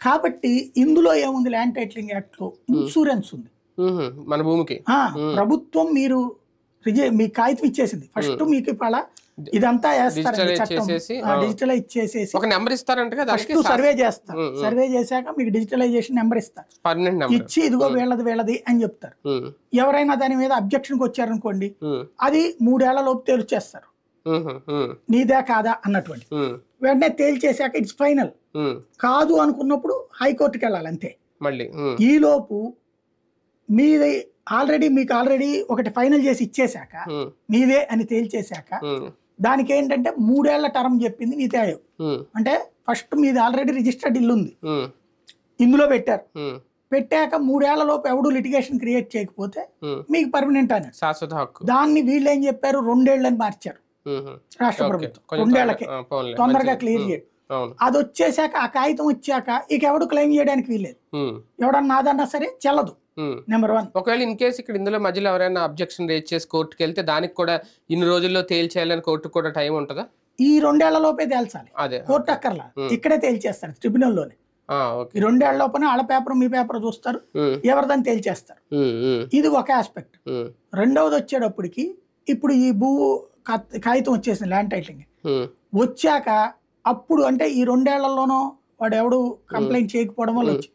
కాబట్టి ఇందులో ఏముంది, ల్యాండ్ టైటిలింగ్ యాక్ట్ లో ఇన్సూరెన్స్ ఉంది మన భూమికి. ప్రభుత్వం మీరు మీ కాగితం ఇచ్చేసింది, ఫస్ట్ మీకు ఇవాళ ఇదంతా వేస్తారు చట్టం, డిజిటలైజ్ చేసేసి ఒక నెంబర్ ఇస్తారంట కదా, ఫస్ట్ సర్వే చేస్తారు, సర్వే చేశాక మీకు డిజిటలైజేషన్ నెంబర్ ఇస్తారు, ఇచ్చి ఇదిగో వీళ్ళది అని చెప్తారు. ఎవరైనా దాని మీద అబ్జెక్షన్కి వచ్చారనుకోండి, అది 3 ఏళ్ల లోపు తేల్చేస్తారు, నీదే కాదా అన్నటువంటి. వెంటనే తేల్చేశాక ఇట్స్ ఫైనల్. కాదు అనుకున్నప్పుడు హైకోర్టుకి వెళ్ళాలి అంతే. మళ్ళీ ఈ లోపు మీది మీకు ఆల్రెడీ ఒకటి ఫైనల్ చేసి ఇచ్చేశాక, మీదే అని తేల్చేశాక, దానికి ఏంటంటే 3 ఏళ్ల టర్మ్ చెప్పింది నీతి ఆయోగ్. అంటే ఫస్ట్ మీది ఆల్రెడీ రిజిస్టర్డ్ ఇల్లు ఉంది, ఇందులో పెట్టారు, పెట్టాక 3 ఏళ్ల లోపు ఎవడు లిటిగేషన్ క్రియేట్ చేయకపోతే మీకు పర్మనెంట్ అని శాశ్వత హక్కు. దాన్ని వీళ్ళు ఏం చెప్పారు, 2 ఏళ్ళని మార్చారు రాష్ట్ర ప్రభుత్వం, 2 ఏళ్లకే తొందరగా క్లియర్ చేయడం. అది వచ్చేసాక, ఆ కాగితం వచ్చాక ఇక ఎవడు క్లెయిమ్ చేయడానికి వీల్లేదు, ఎవడన్నా నాదన్నా సరే చెల్లదు. నెంబర్ 1. ఒకవేళ ఇన్ కేసు ఇక్కడ ఇందులో మధ్యలో ఎవరైనా అబ్జెక్షన్ రేజ్ చేసి కోర్టుకి వెళ్తే దానికి కూడా ఇన్ని రోజుల్లో తేల్చేయాలని కోర్టుకు కూడా టైం ఉంటుందా? ఈ 2 ఏళ్ల లోపే తేల్చాలి, కోర్టు అక్కర్లా, ఇక్కడే తేల్చేస్తారు ట్రిబ్యునల్ లోనే. ఈ 2 ఏళ్ల లోపల వాళ్ళ పేపర్ మీ పేపర్ చూస్తారు, ఎవరిదని తేల్చేస్తారు. ఇది ఒక ఆస్పెక్ట్. రెండవది వచ్చేటప్పటికి, ఇప్పుడు ఈ కాగితం వచ్చేసింది ల్యాండ్ టైటిలింగ్ వచ్చాక, అప్పుడు అంటే ఈ 2 ఏళ్లలోనో వాడు ఎవడు కంప్లైంట్ చేయకపోవడం వల్ల వచ్చి